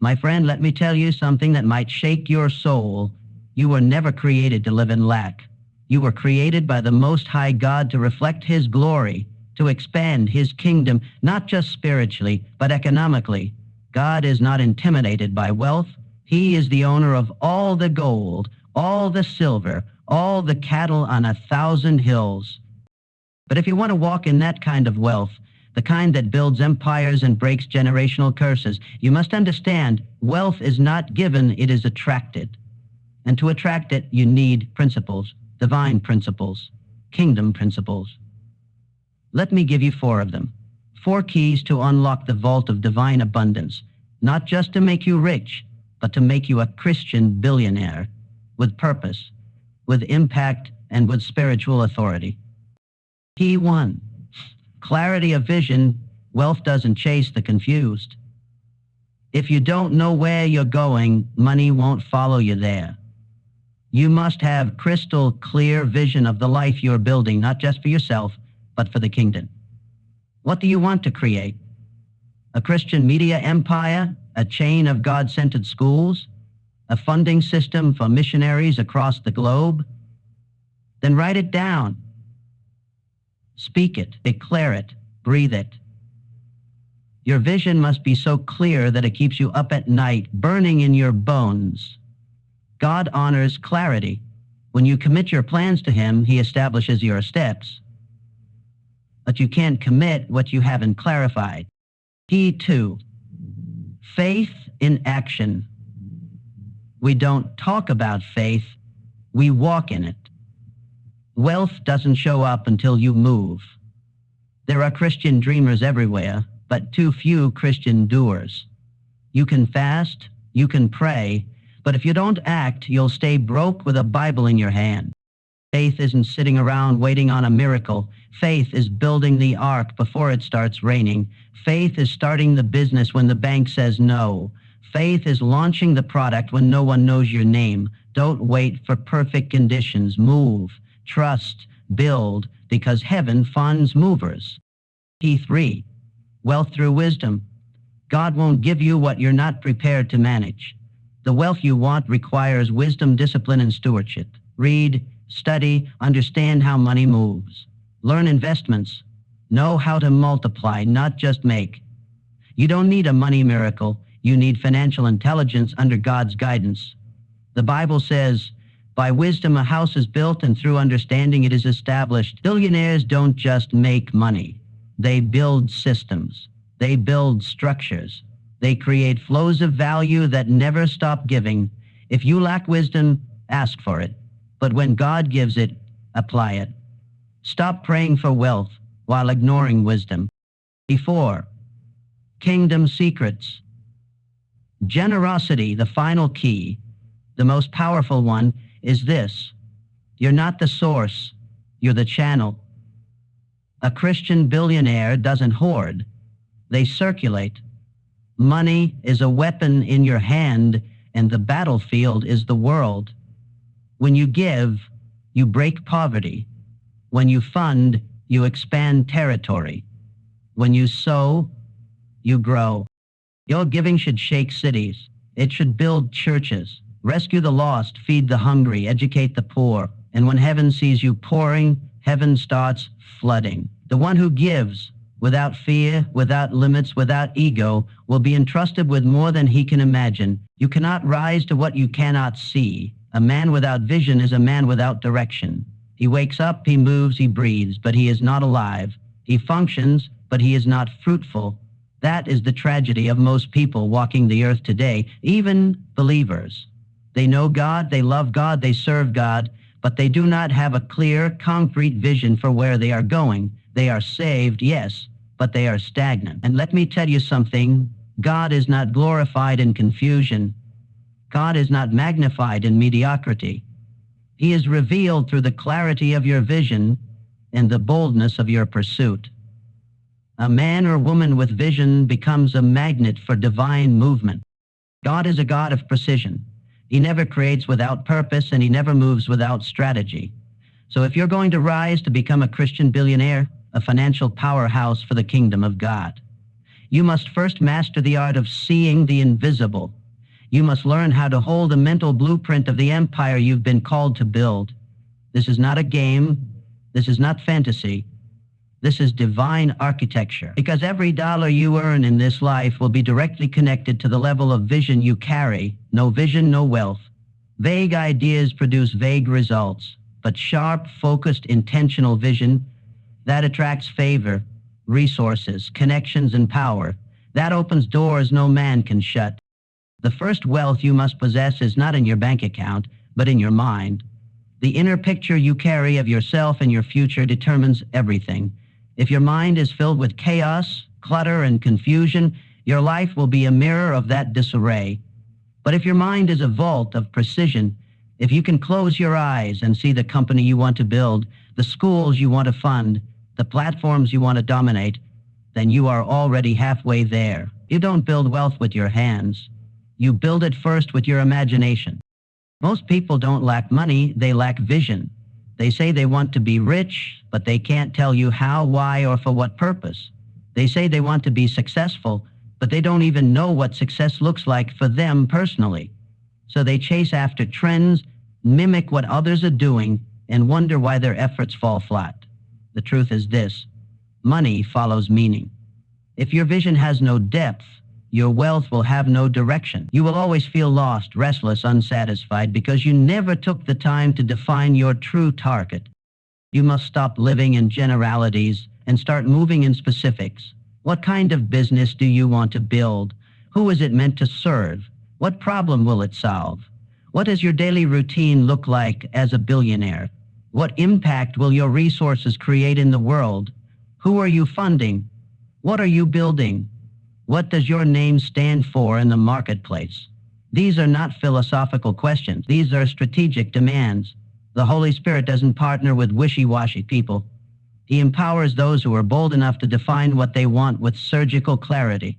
My friend, let me tell you something that might shake your soul. You were never created to live in lack. You were created by the Most High God to reflect His glory, to expand His kingdom, not just spiritually, but economically. God is not intimidated by wealth. He is the owner of all the gold, all the silver, all the cattle on 1,000 hills. But if you want to walk in that kind of wealth, the kind that builds empires and breaks generational curses, you must understand wealth is not given, it is attracted. And to attract it, you need principles, divine principles, kingdom principles. Let me give you 4 of them. 4 keys to unlock the vault of divine abundance, not just to make you rich, but to make you a Christian billionaire with purpose, with impact, and with spiritual authority. Key 1. Clarity of vision. Wealth doesn't chase the confused. If you don't know where you're going, money won't follow you there. You must have crystal clear vision of the life you're building, not just for yourself, but for the kingdom. What do you want to create? A Christian media empire? A chain of God-centered schools? A funding system for missionaries across the globe? Then write it down. Speak it, declare it, breathe it. Your vision must be so clear that it keeps you up at night, burning in your bones. God honors clarity. When you commit your plans to Him, He establishes your steps. But you can't commit what you haven't clarified. Key 2. Faith in action. We don't talk about faith, we walk in it. Wealth doesn't show up until you move. There are Christian dreamers everywhere, but too few Christian doers. You can fast, you can pray, but if you don't act, you'll stay broke with a Bible in your hand. Faith isn't sitting around waiting on a miracle. Faith is building the ark before it starts raining. Faith is starting the business when the bank says no. Faith is launching the product when no one knows your name. Don't wait for perfect conditions. Move. Trust, build, because heaven funds movers. Key 3. Wealth through wisdom. God won't give you what you're not prepared to manage. The wealth you want requires wisdom, discipline, and stewardship. Read, study, understand how money moves. Learn investments. Know how to multiply, not just make. You don't need a money miracle. You need financial intelligence under God's guidance. The Bible says, by wisdom a house is built, and through understanding it is established. Billionaires don't just make money. They build systems. They build structures. They create flows of value that never stop giving. If you lack wisdom, ask for it. But when God gives it, apply it. Stop praying for wealth while ignoring wisdom. 4. Kingdom secrets. Generosity, the final key, the most powerful one, is this. You're not the source, you're the channel. A Christian billionaire doesn't hoard, they circulate. Money is a weapon in your hand, and the battlefield is the world. When you give, you break poverty. When you fund, you expand territory. When you sow, you grow. Your giving should shake cities. It should build churches. Rescue the lost, feed the hungry, educate the poor. And when heaven sees you pouring, heaven starts flooding. The one who gives, without fear, without limits, without ego, will be entrusted with more than he can imagine. You cannot rise to what you cannot see. A man without vision is a man without direction. He wakes up, he moves, he breathes, but he is not alive. He functions, but he is not fruitful. That is the tragedy of most people walking the earth today, even believers. They know God, they love God, they serve God, but they do not have a clear, concrete vision for where they are going. They are saved, yes, but they are stagnant. And let me tell you something, God is not glorified in confusion. God is not magnified in mediocrity. He is revealed through the clarity of your vision and the boldness of your pursuit. A man or woman with vision becomes a magnet for divine movement. God is a God of precision. He never creates without purpose, and he never moves without strategy. So if you're going to rise to become a Christian billionaire, a financial powerhouse for the kingdom of God, You must first master the art of seeing the invisible. You must learn how to hold a mental blueprint of the empire you've been called to build. This is not a game. This is not fantasy. This is divine architecture. Because every dollar you earn in this life will be directly connected to the level of vision you carry. No vision, no wealth. Vague ideas produce vague results, but sharp, focused, intentional vision, that attracts favor, resources, connections, and power. That opens doors no man can shut. The first wealth you must possess is not in your bank account, but in your mind. The inner picture you carry of yourself and your future determines everything. If your mind is filled with chaos, clutter, and confusion, your life will be a mirror of that disarray. But if your mind is a vault of precision, if you can close your eyes and see the company you want to build, the schools you want to fund, the platforms you want to dominate, then you are already halfway there. You don't build wealth with your hands. You build it first with your imagination. Most people don't lack money, they lack vision. They say they want to be rich, but they can't tell you how, why, or for what purpose. They say they want to be successful, but they don't even know what success looks like for them personally. So they chase after trends, mimic what others are doing, and wonder why their efforts fall flat. The truth is this: money follows meaning. If your vision has no depth, your wealth will have no direction. You will always feel lost, restless, unsatisfied because you never took the time to define your true target. You must stop living in generalities and start moving in specifics. What kind of business do you want to build? Who is it meant to serve? What problem will it solve? What does your daily routine look like as a billionaire? What impact will your resources create in the world? Who are you funding? What are you building? What does your name stand for in the marketplace? These are not philosophical questions. These are strategic demands. The Holy Spirit doesn't partner with wishy-washy people. He empowers those who are bold enough to define what they want with surgical clarity.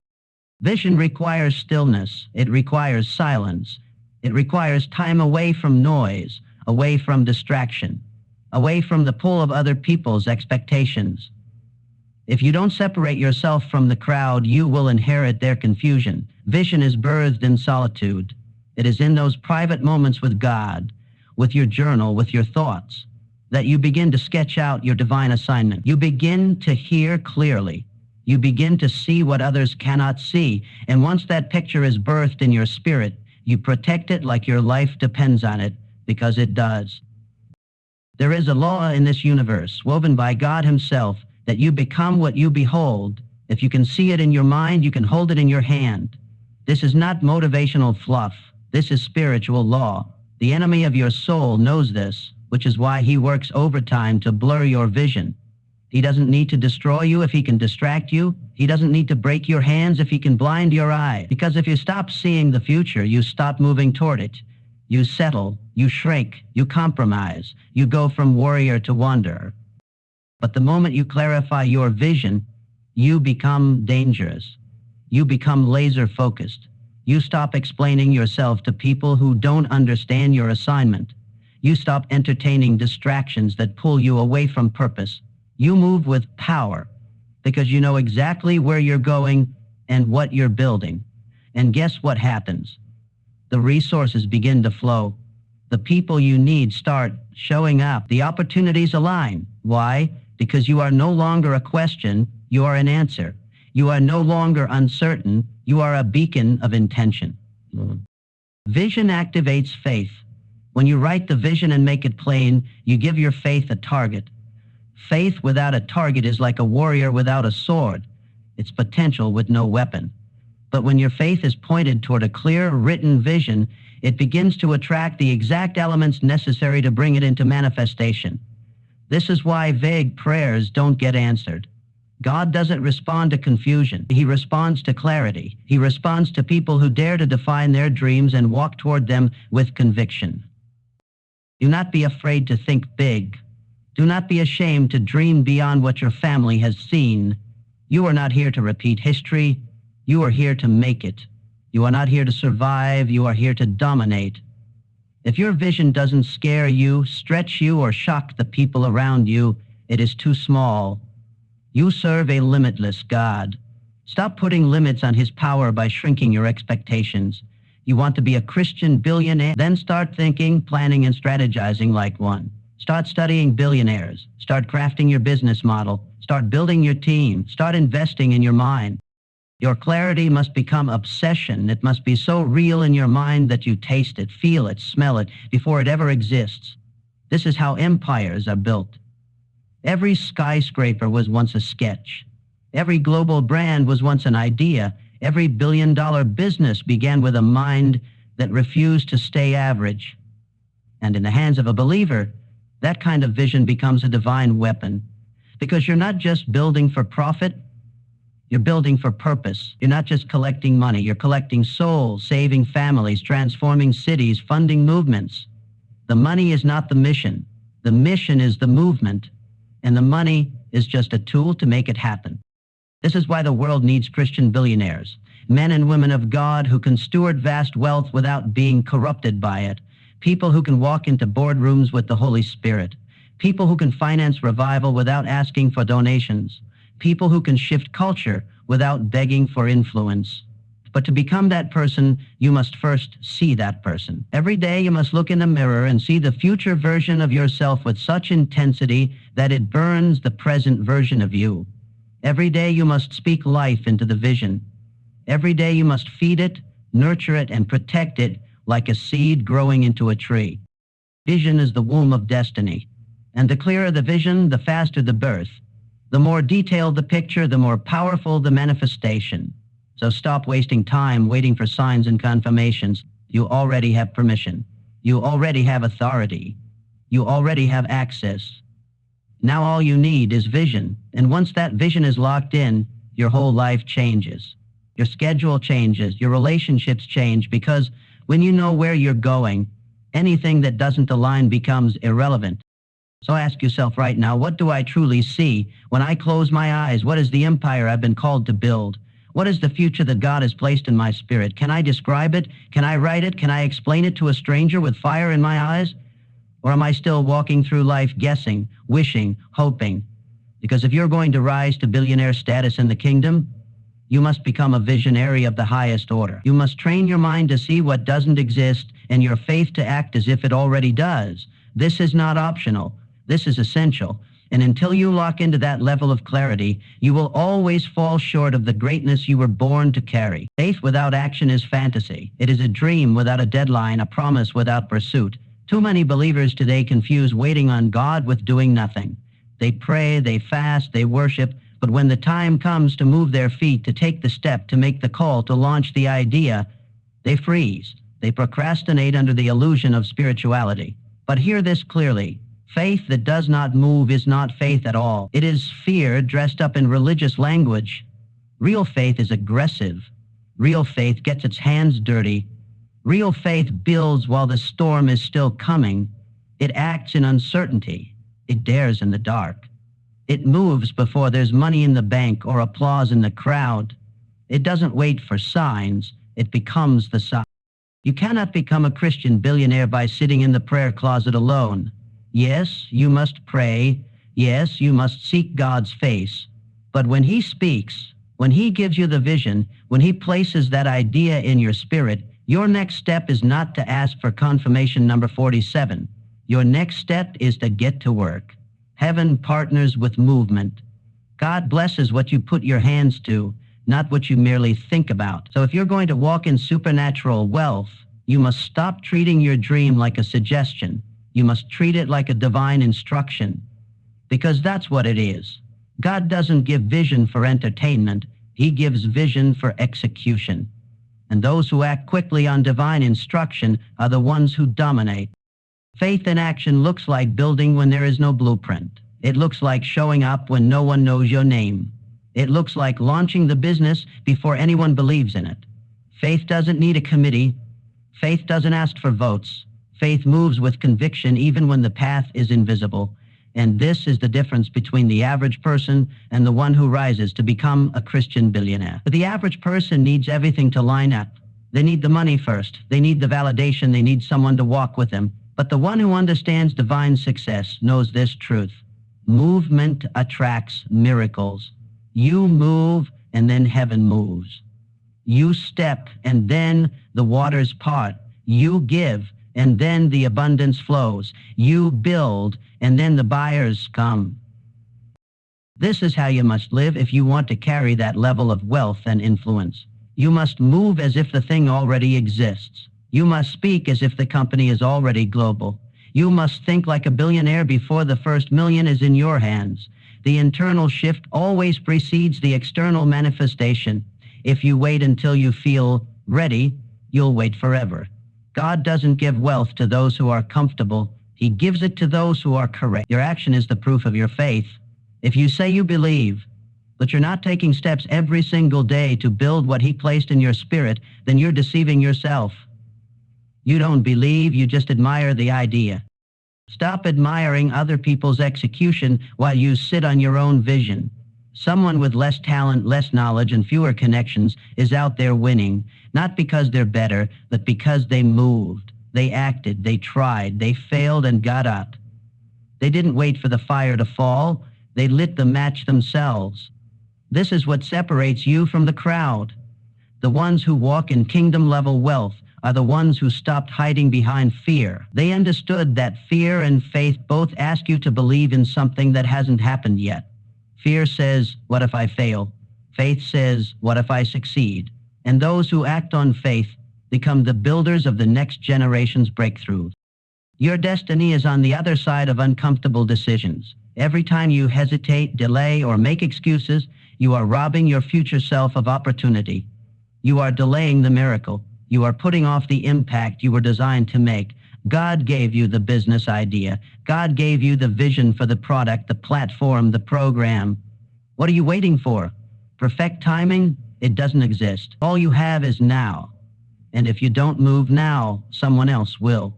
Vision requires stillness. It requires silence. It requires time away from noise, away from distraction, away from the pull of other people's expectations. If you don't separate yourself from the crowd, you will inherit their confusion. Vision is birthed in solitude. It is in those private moments with God, with your journal, with your thoughts, that you begin to sketch out your divine assignment. You begin to hear clearly. You begin to see what others cannot see. And once that picture is birthed in your spirit, you protect it like your life depends on it, because it does. There is a law in this universe, woven by God Himself, that you become what you behold. If you can see it in your mind, you can hold it in your hand. This is not motivational fluff. This is spiritual law. The enemy of your soul knows this, which is why he works overtime to blur your vision. He doesn't need to destroy you if he can distract you. He doesn't need to break your hands if he can blind your eye. Because if you stop seeing the future, you stop moving toward it. You settle, you shrink, you compromise, you go from warrior to wanderer. But the moment you clarify your vision, you become dangerous. You become laser focused. You stop explaining yourself to people who don't understand your assignment. You stop entertaining distractions that pull you away from purpose. You move with power because you know exactly where you're going and what you're building. And guess what happens? The resources begin to flow. The people you need start showing up. The opportunities align. Why? Because you are no longer a question, you are an answer. You are no longer uncertain, you are a beacon of intention. Vision activates faith. When you write the vision and make it plain, you give your faith a target. Faith without a target is like a warrior without a sword. It's potential with no weapon. But when your faith is pointed toward a clear, written vision, it begins to attract the exact elements necessary to bring it into manifestation. This is why vague prayers don't get answered. God doesn't respond to confusion. He responds to clarity. He responds to people who dare to define their dreams and walk toward them with conviction. Do not be afraid to think big. Do not be ashamed to dream beyond what your family has seen. You are not here to repeat history. You are here to make it. You are not here to survive. You are here to dominate. If your vision doesn't scare you, stretch you, or shock the people around you, it is too small. You serve a limitless God. Stop putting limits on his power by shrinking your expectations. You want to be a Christian billionaire? Then start thinking, planning, and strategizing like one. Start studying billionaires. Start crafting your business model. Start building your team. Start investing in your mind. Your clarity must become obsession. It must be so real in your mind that you taste it, feel it, smell it before it ever exists. This is how empires are built. Every skyscraper was once a sketch. Every global brand was once an idea. Every billion-dollar business began with a mind that refused to stay average. And in the hands of a believer, that kind of vision becomes a divine weapon. Because you're not just building for profit, you're building for purpose. You're not just collecting money, you're collecting souls, saving families, transforming cities, funding movements. The money is not the mission. The mission is the movement, and the money is just a tool to make it happen. This is why the world needs Christian billionaires, men and women of God who can steward vast wealth without being corrupted by it, people who can walk into boardrooms with the Holy Spirit, people who can finance revival without asking for donations, people who can shift culture without begging for influence. But to become that person, you must first see that person. Every day you must look in the mirror and see the future version of yourself with such intensity that it burns the present version of you. Every day you must speak life into the vision. Every day you must feed it, nurture it, and protect it like a seed growing into a tree. Vision is the womb of destiny. And the clearer the vision, the faster the birth. The more detailed the picture, the more powerful the manifestation. So stop wasting time waiting for signs and confirmations. You already have permission. You already have authority. You already have access. Now all you need is vision. And once that vision is locked in, your whole life changes. Your schedule changes. Your relationships change, because when you know where you're going, anything that doesn't align becomes irrelevant. So ask yourself right now, what do I truly see when I close my eyes? What is the empire I've been called to build? What is the future that God has placed in my spirit? Can I describe it? Can I write it? Can I explain it to a stranger with fire in my eyes? Or am I still walking through life guessing, wishing, hoping? Because if you're going to rise to billionaire status in the kingdom, you must become a visionary of the highest order. You must train your mind to see what doesn't exist and your faith to act as if it already does. This is not optional. This is essential. And until you lock into that level of clarity, you will always fall short of the greatness you were born to carry. Faith without action is fantasy. It is a dream without a deadline, a promise without pursuit. Too many believers today confuse waiting on God with doing nothing. They pray, they fast, they worship, but when the time comes to move their feet, to take the step, to make the call, to launch the idea, they freeze. They procrastinate under the illusion of spirituality. But hear this clearly. Faith that does not move is not faith at all. It is fear dressed up in religious language. Real faith is aggressive. Real faith gets its hands dirty. Real faith builds while the storm is still coming. It acts in uncertainty. It dares in the dark. It moves before there's money in the bank or applause in the crowd. It doesn't wait for signs. It becomes the sign. You cannot become a Christian billionaire by sitting in the prayer closet alone. Yes, you must pray. Yes, you must seek God's face. But when He speaks, when He gives you the vision, when He places that idea in your spirit, your next step is not to ask for confirmation number 47. Your next step is to get to work. Heaven partners with movement. God blesses what you put your hands to, not what you merely think about. So if you're going to walk in supernatural wealth, you must stop treating your dream like a suggestion. You must treat it like a divine instruction, because that's what it is. God doesn't give vision for entertainment. He gives vision for execution. And those who act quickly on divine instruction are the ones who dominate. Faith in action looks like building when there is no blueprint. It looks like showing up when no one knows your name. It looks like launching the business before anyone believes in it. Faith doesn't need a committee. Faith doesn't ask for votes. Faith moves with conviction even when the path is invisible. And this is the difference between the average person and the one who rises to become a Christian billionaire. But the average person needs everything to line up. They need the money first. They need the validation. They need someone to walk with them. But the one who understands divine success knows this truth. Movement attracts miracles. You move, and then heaven moves. You step, and then the waters part. You give, and then the abundance flows. You build, and then the buyers come. This is how you must live if you want to carry that level of wealth and influence. You must move as if the thing already exists. You must speak as if the company is already global. You must think like a billionaire before the first million is in your hands. The internal shift always precedes the external manifestation. If you wait until you feel ready, you'll wait forever. God doesn't give wealth to those who are comfortable. He gives it to those who are correct. Your action is the proof of your faith. If you say you believe, but you're not taking steps every single day to build what He placed in your spirit, then you're deceiving yourself. You don't believe, you just admire the idea. Stop admiring other people's execution while you sit on your own vision. Someone with less talent, less knowledge, and fewer connections is out there winning, not because they're better, but because they moved, they acted, they tried, they failed and got up. They didn't wait for the fire to fall, they lit the match themselves. This is what separates you from the crowd. The ones who walk in kingdom-level wealth are the ones who stopped hiding behind fear. They understood that fear and faith both ask you to believe in something that hasn't happened yet. Fear says, what if I fail? Faith says, what if I succeed? And those who act on faith become the builders of the next generation's breakthrough. Your destiny is on the other side of uncomfortable decisions. Every time you hesitate, delay, or make excuses, you are robbing your future self of opportunity. You are delaying the miracle. You are putting off the impact you were designed to make. God gave you the business idea. God gave you the vision for the product, the platform, the program. What are you waiting for? Perfect timing? It doesn't exist. All you have is now. And if you don't move now, someone else will.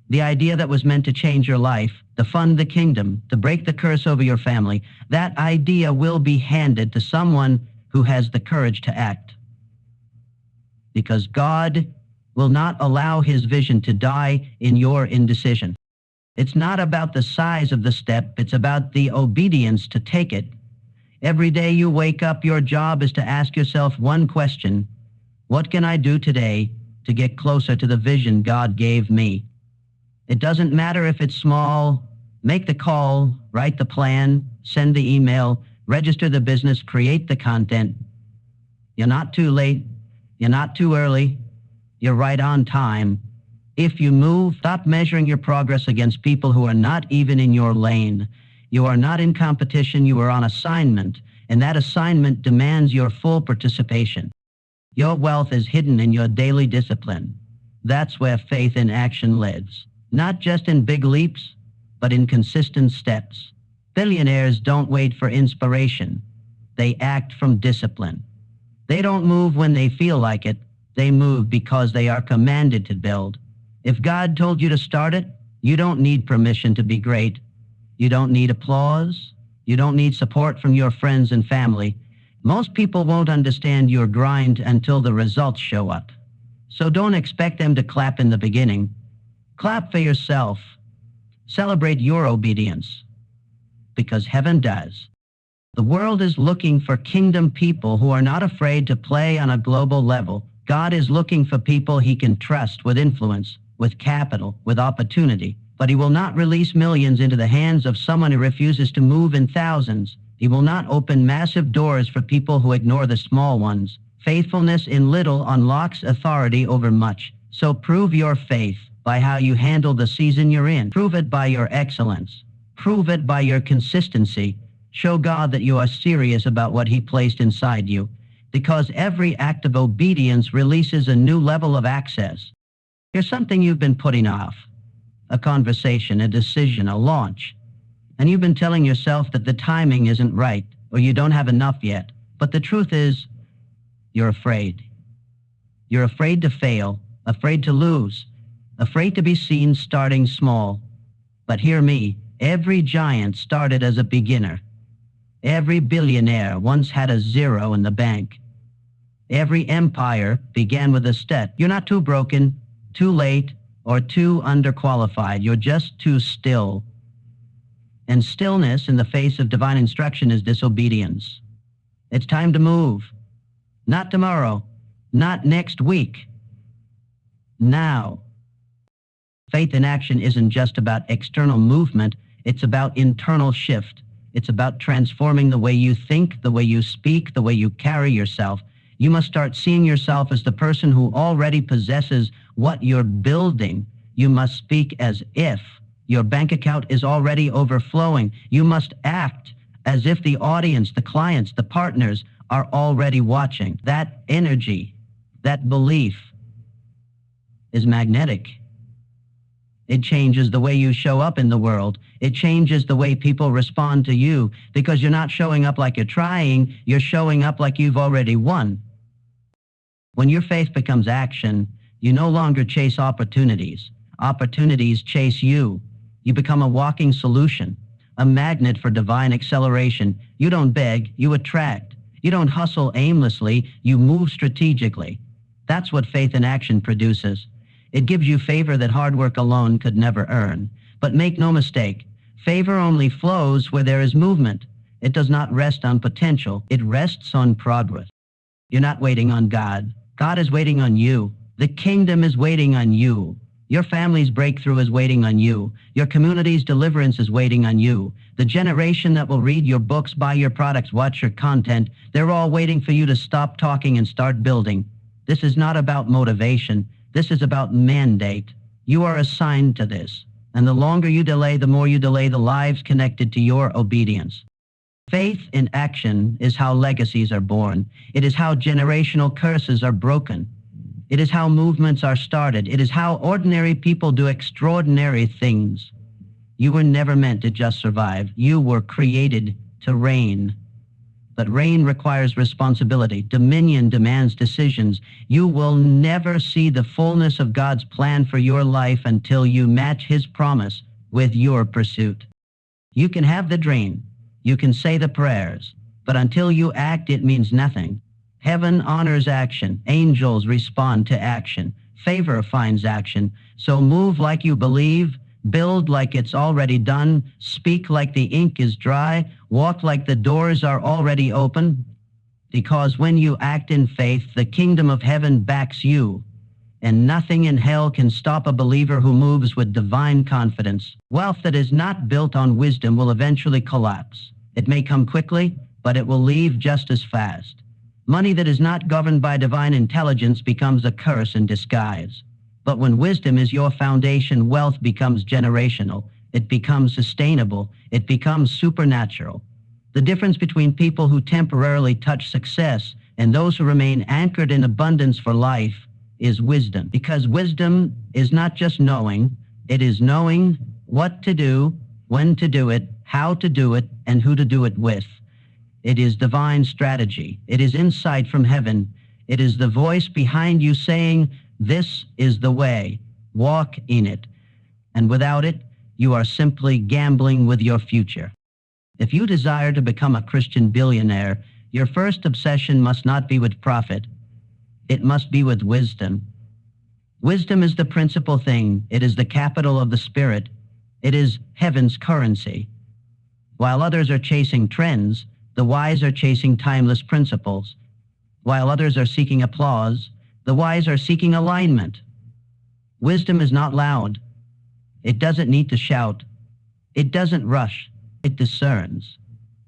The idea that was meant to change your life, to fund the kingdom, to break the curse over your family, that idea will be handed to someone who has the courage to act. Because God will not allow His vision to die in your indecision. It's not about the size of the step, it's about the obedience to take it. Every day you wake up, your job is to ask yourself one question: what can I do today to get closer to the vision God gave me? It doesn't matter if it's small. Make the call, write the plan, send the email, register the business, create the content. You're not too late. You're not too early. You're right on time. If you move, stop measuring your progress against people who are not even in your lane. You are not in competition. You are on assignment, and that assignment demands your full participation. Your wealth is hidden in your daily discipline. That's where faith in action lives. Not just in big leaps, but in consistent steps. Billionaires don't wait for inspiration. They act from discipline. They don't move when they feel like it. They move because they are commanded to build. If God told you to start it, you don't need permission to be great. You don't need applause. You don't need support from your friends and family. Most people won't understand your grind until the results show up. So don't expect them to clap in the beginning. Clap for yourself. Celebrate your obedience. Because heaven does. The world is looking for kingdom people who are not afraid to play on a global level. God is looking for people He can trust with influence, with capital, with opportunity. But He will not release millions into the hands of someone who refuses to move in thousands. He will not open massive doors for people who ignore the small ones. Faithfulness in little unlocks authority over much. So prove your faith by how you handle the season you're in. Prove it by your excellence. Prove it by your consistency. Show God that you are serious about what He placed inside you, because every act of obedience releases a new level of access. Here's something you've been putting off: a conversation, a decision, a launch. And you've been telling yourself that the timing isn't right, or you don't have enough yet. But the truth is, you're afraid. You're afraid to fail, afraid to lose, afraid to be seen starting small. But hear me, every giant started as a beginner. Every billionaire once had a zero in the bank. Every empire began with a step. You're not too broken, too late, or too underqualified. You're just too still. And stillness in the face of divine instruction is disobedience. It's time to move. Not tomorrow. Not next week. Now. Faith in action isn't just about external movement. It's about internal shift. It's about transforming the way you think, the way you speak, the way you carry yourself. You must start seeing yourself as the person who already possesses what you're building. You must speak as if your bank account is already overflowing. You must act as if the audience, the clients, the partners are already watching. That energy, that belief is magnetic. It changes the way you show up in the world. It changes the way people respond to you because you're not showing up like you're trying, you're showing up like you've already won. When your faith becomes action, you no longer chase opportunities. Opportunities chase you. You become a walking solution, a magnet for divine acceleration. You don't beg, you attract. You don't hustle aimlessly, you move strategically. That's what faith in action produces. It gives you favor that hard work alone could never earn. But make no mistake, favor only flows where there is movement. It does not rest on potential, it rests on progress. You're not waiting on God. God is waiting on you. The kingdom is waiting on you. Your family's breakthrough is waiting on you. Your community's deliverance is waiting on you. The generation that will read your books, buy your products, watch your content, they're all waiting for you to stop talking and start building. This is not about motivation. This is about mandate. You are assigned to this. And the longer you delay, the more you delay the lives connected to your obedience. Faith in action is how legacies are born. It is how generational curses are broken. It is how movements are started. It is how ordinary people do extraordinary things. You were never meant to just survive. You were created to reign. But reign requires responsibility. Dominion demands decisions. You will never see the fullness of God's plan for your life until you match His promise with your pursuit. You can have the dream. You can say the prayers. But until you act, it means nothing. Heaven honors action. Angels respond to action. Favor finds action. So move like you believe. Build like it's already done. Speak like the ink is dry. Walk like the doors are already open. Because when you act in faith, the kingdom of heaven backs you. And nothing in hell can stop a believer who moves with divine confidence. Wealth that is not built on wisdom will eventually collapse. It may come quickly, but it will leave just as fast. Money that is not governed by divine intelligence becomes a curse in disguise. But when wisdom is your foundation, wealth becomes generational. It becomes sustainable. It becomes supernatural. The difference between people who temporarily touch success and those who remain anchored in abundance for life is wisdom. Because wisdom is not just knowing, it is knowing what to do, when to do it, how to do it, and who to do it with. It is divine strategy. It is insight from heaven. It is the voice behind you saying, "This is the way. Walk in it." And without it, you are simply gambling with your future. If you desire to become a Christian billionaire, your first obsession must not be with profit. It must be with wisdom. Wisdom is the principal thing. It is the capital of the Spirit. It is heaven's currency. While others are chasing trends, the wise are chasing timeless principles. While others are seeking applause, the wise are seeking alignment. Wisdom is not loud. It doesn't need to shout. It doesn't rush. It discerns.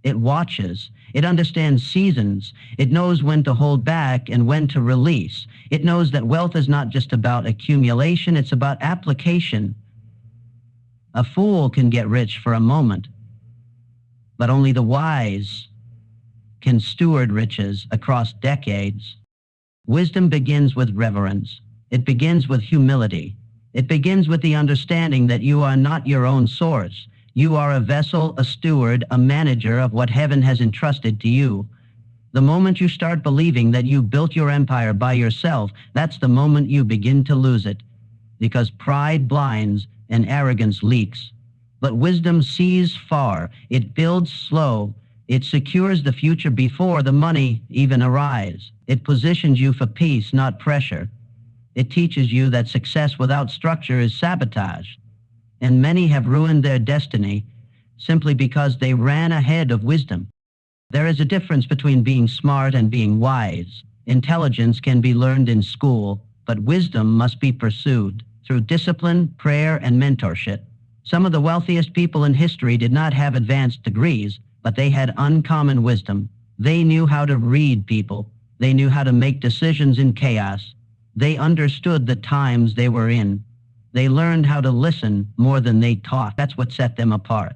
It watches. It understands seasons. It knows when to hold back and when to release. It knows that wealth is not just about accumulation, it's about application. A fool can get rich for a moment, but only the wise can steward riches across decades. Wisdom begins with reverence. It begins with humility. It begins with the understanding that you are not your own source. You are a vessel, a steward, a manager of what heaven has entrusted to you. The moment you start believing that you built your empire by yourself, that's the moment you begin to lose it. Because pride blinds and arrogance leaks. But wisdom sees far. It builds slow. It secures the future before the money even arrives. It positions you for peace, not pressure. It teaches you that success without structure is sabotage. And many have ruined their destiny simply because they ran ahead of wisdom. There is a difference between being smart and being wise. Intelligence can be learned in school, but wisdom must be pursued through discipline, prayer, and mentorship. Some of the wealthiest people in history did not have advanced degrees, but they had uncommon wisdom. They knew how to read people. They knew how to make decisions in chaos. They understood the times they were in. They learned how to listen more than they taught. That's what set them apart.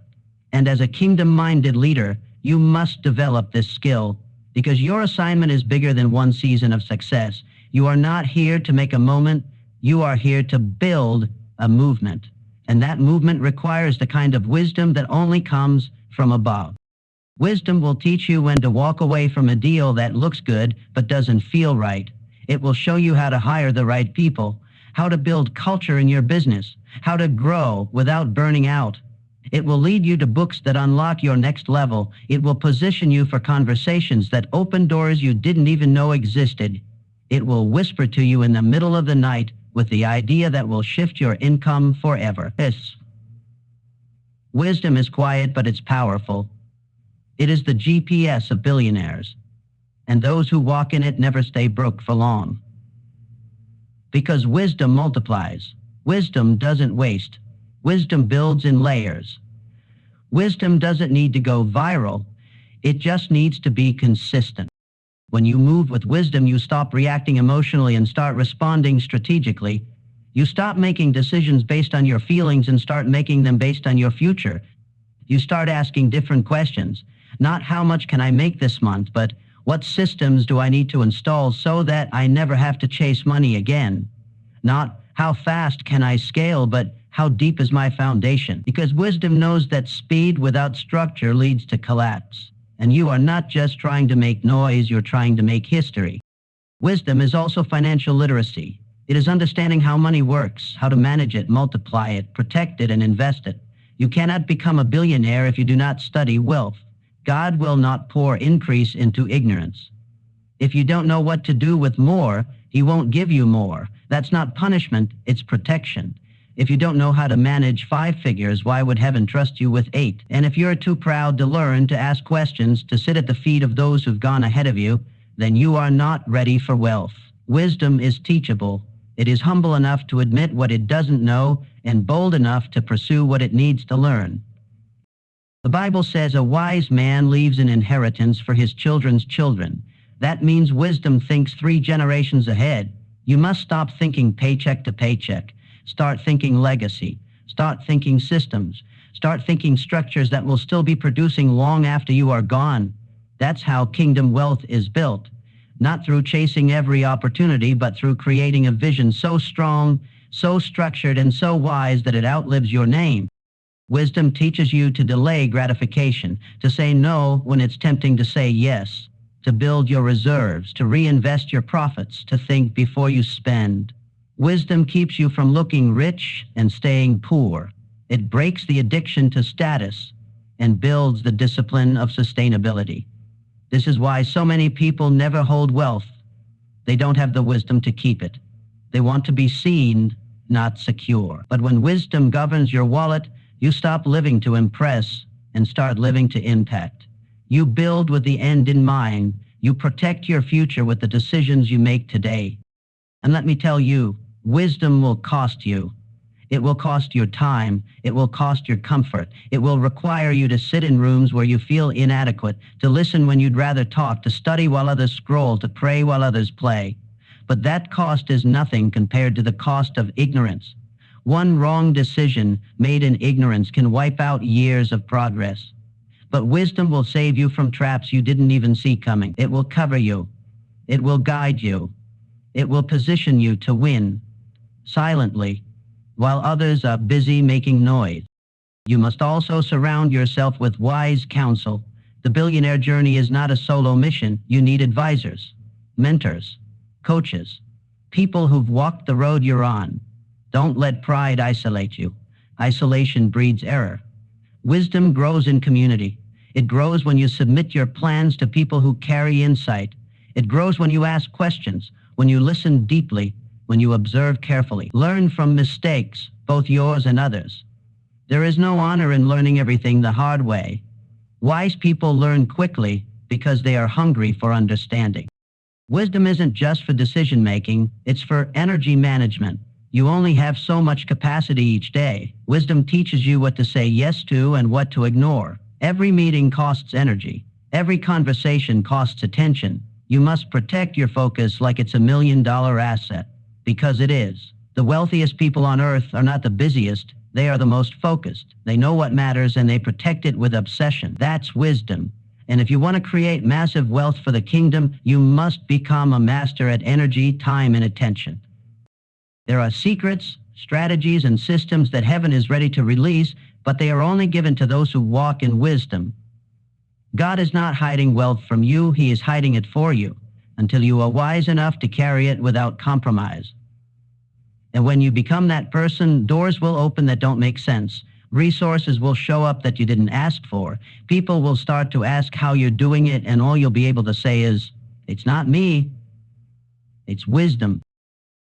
And as a kingdom-minded leader, you must develop this skill because your assignment is bigger than one season of success. You are not here to make a moment. You are here to build a movement. And that movement requires the kind of wisdom that only comes from above. Wisdom will teach you when to walk away from a deal that looks good but doesn't feel right. It will show you how to hire the right people, how to build culture in your business, how to grow without burning out. It will lead you to books that unlock your next level. It will position you for conversations that open doors you didn't even know existed. It will whisper to you in the middle of the night with the idea that will shift your income forever. Yes. Wisdom is quiet, but it's powerful. It is the GPS of billionaires, and those who walk in it never stay broke for long. Because wisdom multiplies. Wisdom doesn't waste. Wisdom builds in layers. Wisdom doesn't need to go viral. It just needs to be consistent. When you move with wisdom, you stop reacting emotionally and start responding strategically. You stop making decisions based on your feelings and start making them based on your future. You start asking different questions. Not how much can I make this month, but what systems do I need to install so that I never have to chase money again? Not how fast can I scale, but how deep is my foundation? Because wisdom knows that speed without structure leads to collapse. And you are not just trying to make noise, you're trying to make history. Wisdom is also financial literacy. It is understanding how money works, how to manage it, multiply it, protect it, and invest it. You cannot become a billionaire if you do not study wealth. God will not pour increase into ignorance. If you don't know what to do with more, He won't give you more. That's not punishment, it's protection. If you don't know how to manage 5 figures, why would heaven trust you with 8? And if you're too proud to learn, to ask questions, to sit at the feet of those who've gone ahead of you, then you are not ready for wealth. Wisdom is teachable. It is humble enough to admit what it doesn't know and bold enough to pursue what it needs to learn. The Bible says a wise man leaves an inheritance for his children's children. That means wisdom thinks 3 generations ahead. You must stop thinking paycheck to paycheck. Start thinking legacy. Start thinking systems. Start thinking structures that will still be producing long after you are gone. That's how kingdom wealth is built. Not through chasing every opportunity, but through creating a vision so strong, so structured, and so wise that it outlives your name. Wisdom teaches you to delay gratification, to say no when it's tempting to say yes, to build your reserves, to reinvest your profits, to think before you spend. Wisdom keeps you from looking rich and staying poor. It breaks the addiction to status and builds the discipline of sustainability. This is why so many people never hold wealth. They don't have the wisdom to keep it. They want to be seen, not secure. But when wisdom governs your wallet, you stop living to impress and start living to impact. You build with the end in mind. You protect your future with the decisions you make today. And let me tell you, wisdom will cost you. It will cost your time. It will cost your comfort. It will require you to sit in rooms where you feel inadequate, to listen when you'd rather talk, to study while others scroll, to pray while others play. But that cost is nothing compared to the cost of ignorance. One wrong decision made in ignorance can wipe out years of progress. But wisdom will save you from traps you didn't even see coming. It will cover you. It will guide you. It will position you to win silently while others are busy making noise. You must also surround yourself with wise counsel. The billionaire journey is not a solo mission. You need advisors, mentors, coaches, people who've walked the road you're on. Don't let pride isolate you. Isolation breeds error. Wisdom grows in community. It grows when you submit your plans to people who carry insight. It grows when you ask questions, when you listen deeply, when you observe carefully. Learn from mistakes, both yours and others. There is no honor in learning everything the hard way. Wise people learn quickly because they are hungry for understanding. Wisdom isn't just for decision making, it's for energy management. You only have so much capacity each day. Wisdom teaches you what to say yes to and what to ignore. Every meeting costs energy. Every conversation costs attention. You must protect your focus like it's $1 million asset, because it is. The wealthiest people on earth are not the busiest. They are the most focused. They know what matters and they protect it with obsession. That's wisdom. And if you want to create massive wealth for the kingdom, you must become a master at energy, time, and attention. There are secrets, strategies, and systems that heaven is ready to release, but they are only given to those who walk in wisdom. God is not hiding wealth from you, He is hiding it for you, until you are wise enough to carry it without compromise. And when you become that person, doors will open that don't make sense. Resources will show up that you didn't ask for. People will start to ask how you're doing it, and all you'll be able to say is, "It's not me, it's wisdom."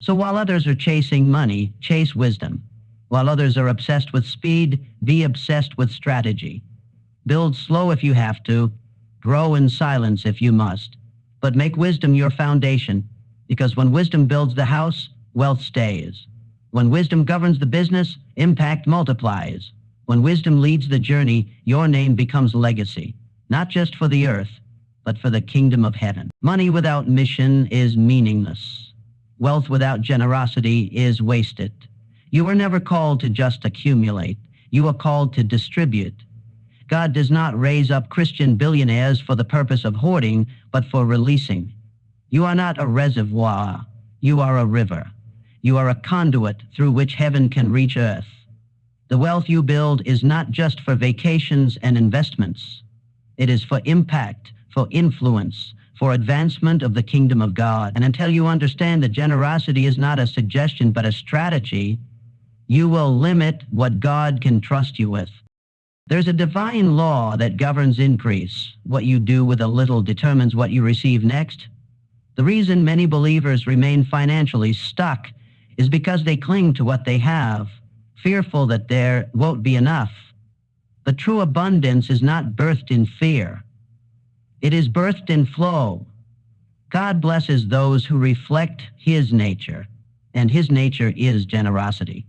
So while others are chasing money, chase wisdom. While others are obsessed with speed, be obsessed with strategy. Build slow if you have to, grow in silence if you must. But make wisdom your foundation, because when wisdom builds the house, wealth stays. When wisdom governs the business, impact multiplies. When wisdom leads the journey, your name becomes legacy, not just for the earth, but for the kingdom of heaven. Money without mission is meaningless. Wealth without generosity is wasted. You were never called to just accumulate. You are called to distribute. God does not raise up Christian billionaires for the purpose of hoarding, but for releasing. You are not a reservoir. You are a river. You are a conduit through which heaven can reach earth. The wealth you build is not just for vacations and investments. It is for impact, for influence, for advancement of the kingdom of God. And until you understand that generosity is not a suggestion but a strategy, you will limit what God can trust you with. There's a divine law that governs increase. What you do with a little determines what you receive next. The reason many believers remain financially stuck is because they cling to what they have, fearful that there won't be enough. But true abundance is not birthed in fear. It is birthed in flow. God blesses those who reflect His nature, and His nature is generosity.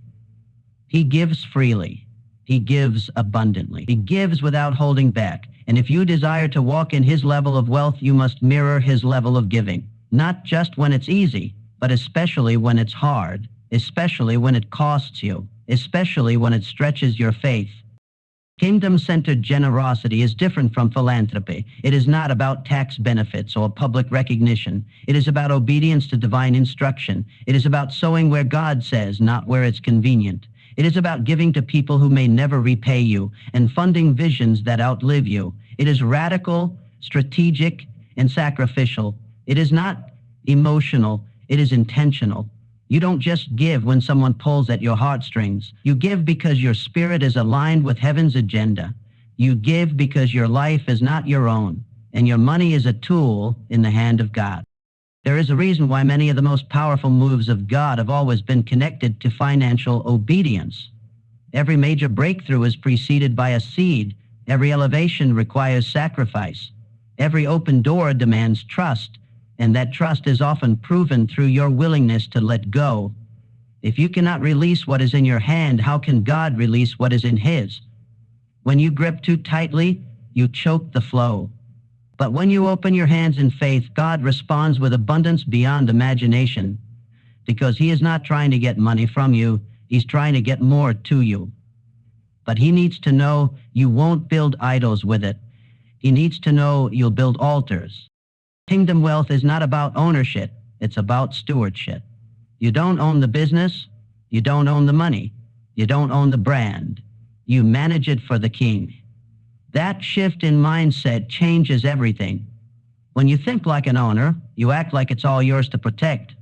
He gives freely. He gives abundantly. He gives without holding back. And if you desire to walk in His level of wealth, you must mirror His level of giving. Not just when it's easy, but especially when it's hard, especially when it costs you, especially when it stretches your faith. Kingdom-centered generosity is different from philanthropy. It is not about tax benefits or public recognition. It is about obedience to divine instruction. It is about sowing where God says, not where it's convenient. It is about giving to people who may never repay you and funding visions that outlive you. It is radical, strategic, and sacrificial. It is not emotional. It is intentional. You don't just give when someone pulls at your heartstrings. You give because your spirit is aligned with heaven's agenda. You give because your life is not your own, and your money is a tool in the hand of God. There is a reason why many of the most powerful moves of God have always been connected to financial obedience. Every major breakthrough is preceded by a seed. Every elevation requires sacrifice. Every open door demands trust. And that trust is often proven through your willingness to let go. If you cannot release what is in your hand, how can God release what is in His? When you grip too tightly, you choke the flow. But when you open your hands in faith, God responds with abundance beyond imagination, because He is not trying to get money from you, He's trying to get more to you. But He needs to know you won't build idols with it. He needs to know you'll build altars. Kingdom wealth is not about ownership, it's about stewardship. You don't own the business, you don't own the money, you don't own the brand. You manage it for the King. That shift in mindset changes everything. When you think like an owner, you act like it's all yours to protect.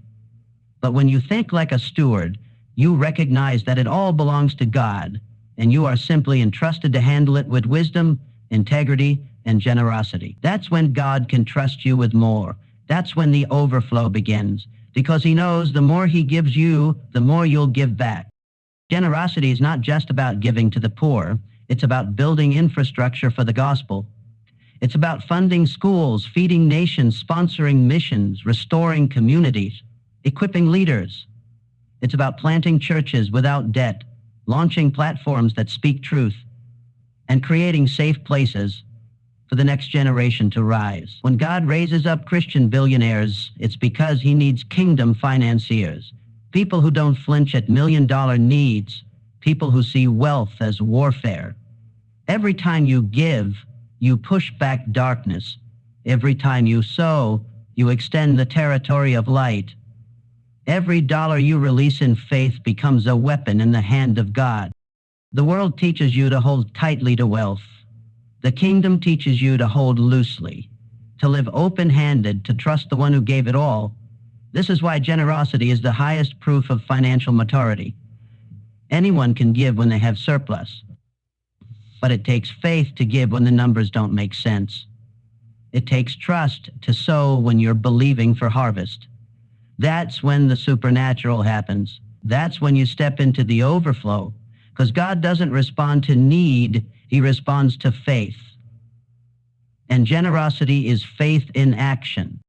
But when you think like a steward, you recognize that it all belongs to God, and you are simply entrusted to handle it with wisdom, integrity, and generosity. That's when God can trust you with more. That's when the overflow begins, because He knows the more He gives you, the more you'll give back. Generosity is not just about giving to the poor. It's about building infrastructure for the gospel. It's about funding schools, feeding nations, sponsoring missions, restoring communities, equipping leaders. It's about planting churches without debt, launching platforms that speak truth, and creating safe places for the next generation to rise. When God raises up Christian billionaires, it's because he needs kingdom financiers, people who don't flinch at million-dollar needs, people who see wealth as warfare. Every time you give, you push back darkness. Every time you sow, you extend the territory of light. Every dollar you release in faith becomes a weapon in the hand of God. The world teaches you to hold tightly to wealth. The kingdom teaches you to hold loosely, to live open-handed, to trust the one who gave it all. This is why generosity is the highest proof of financial maturity. Anyone can give when they have surplus, but it takes faith to give when the numbers don't make sense. It takes trust to sow when you're believing for harvest. That's when the supernatural happens. That's when you step into the overflow, because God doesn't respond to need, he responds to faith. And generosity is faith in action.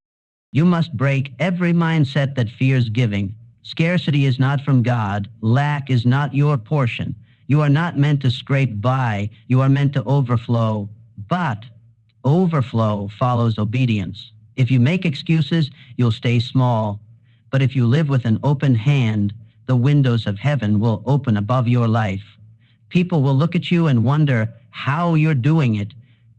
You must break every mindset that fears giving. Scarcity is not from God. Lack is not your portion. You are not meant to scrape by. You are meant to overflow. But overflow follows obedience. If you make excuses, you'll stay small. But if you live with an open hand, the windows of heaven will open above your life. People will look at you and wonder how you're doing it.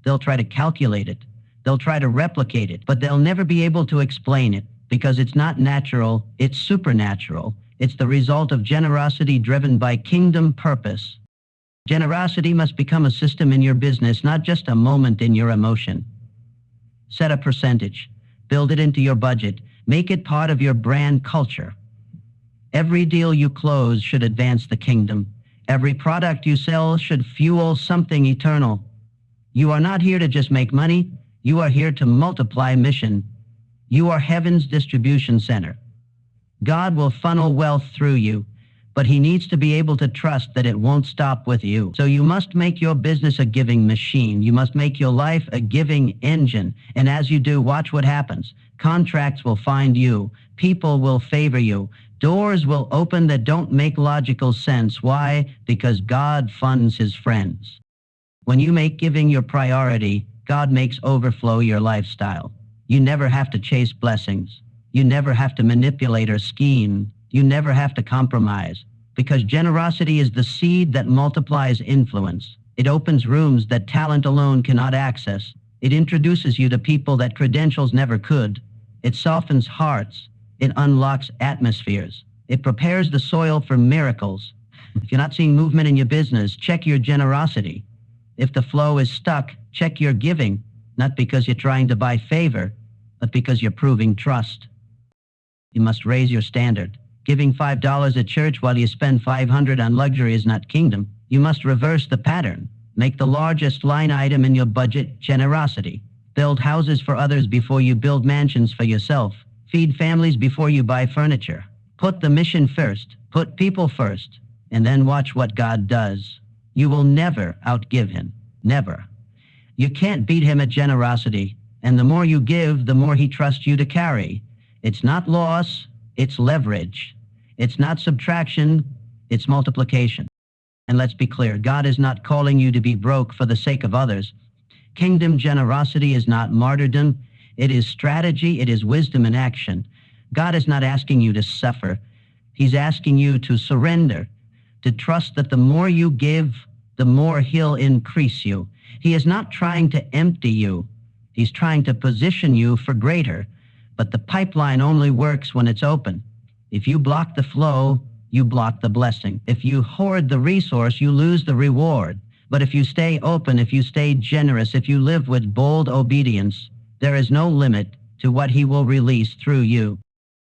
They'll try to calculate it. They'll try to replicate it, but they'll never be able to explain it because it's not natural, it's supernatural. It's the result of generosity driven by kingdom purpose. Generosity must become a system in your business, not just a moment in your emotion. Set a percentage. Build it into your budget. Make it part of your brand culture. Every deal you close should advance the kingdom. Every product you sell should fuel something eternal. You are not here to just make money. You are here to multiply mission. You are heaven's distribution center. God will funnel wealth through you, but he needs to be able to trust that it won't stop with you. So you must make your business a giving machine. You must make your life a giving engine. And as you do, watch what happens. Contracts will find you. People will favor you. Doors will open that don't make logical sense. Why? Because God funds his friends. When you make giving your priority, God makes overflow your lifestyle. You never have to chase blessings. You never have to manipulate or scheme. You never have to compromise, because generosity is the seed that multiplies influence. It opens rooms that talent alone cannot access. It introduces you to people that credentials never could. It softens hearts. It unlocks atmospheres. It prepares the soil for miracles. If you're not seeing movement in your business, check your generosity. If the flow is stuck, check your giving, not because you're trying to buy favor, but because you're proving trust. You must raise your standard. Giving $5 at church while you spend $500 on luxury is not kingdom. You must reverse the pattern. Make the largest line item in your budget generosity. Build houses for others before you build mansions for yourself. Feed families before you buy furniture. Put the mission first. Put people first. And then watch what God does. You will never outgive him. Never. You can't beat him at generosity. And the more you give, the more he trusts you to carry. It's not loss, it's leverage. It's not subtraction, it's multiplication. And let's be clear, God is not calling you to be broke for the sake of others. Kingdom generosity is not martyrdom. It is strategy, it is wisdom in action. God is not asking you to suffer. He's asking you to surrender, to trust that the more you give, the more he'll increase you. He is not trying to empty you. He's trying to position you for greater. But the pipeline only works when it's open. If you block the flow, you block the blessing. If you hoard the resource, you lose the reward. But if you stay open, if you stay generous, if you live with bold obedience, there is no limit to what he will release through you.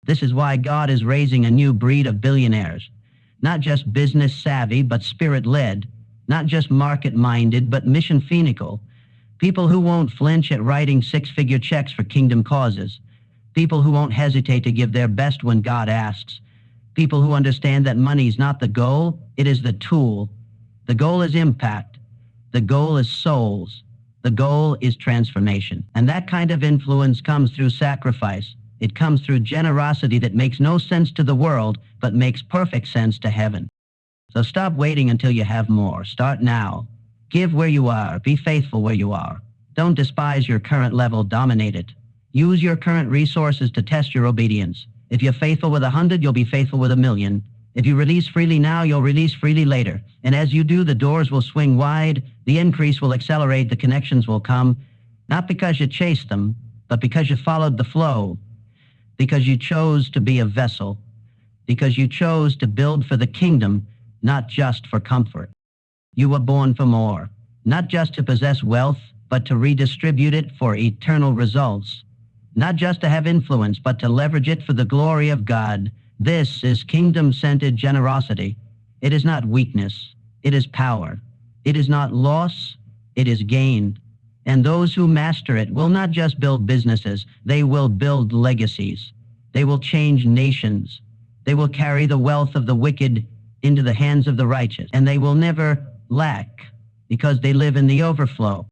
This is why God is raising a new breed of billionaires. Not just business savvy, but spirit-led. Not just market-minded, but mission-finical. People who won't flinch at writing six-figure checks for kingdom causes. People who won't hesitate to give their best when God asks. People who understand that money is not the goal, it is the tool. The goal is impact. The goal is souls. The goal is transformation. And that kind of influence comes through sacrifice. It comes through generosity that makes no sense to the world, but makes perfect sense to heaven. So stop waiting until you have more. Start now. Give where you are. Be faithful where you are. Don't despise your current level. Dominate it. Use your current resources to test your obedience. If you're faithful with 100, you'll be faithful with 1,000,000. If you release freely now, you'll release freely later. And as you do, the doors will swing wide, the increase will accelerate, the connections will come, not because you chased them, but because you followed the flow, because you chose to be a vessel, because you chose to build for the kingdom, not just for comfort. You were born for more, not just to possess wealth, but to redistribute it for eternal results, not just to have influence, but to leverage it for the glory of God. This is kingdom-centered generosity. It is not weakness. It is power. It is not loss. It is gain. And those who master it will not just build businesses. They will build legacies. They will change nations. They will carry the wealth of the wicked into the hands of the righteous. And they will never lack because they live in the overflow.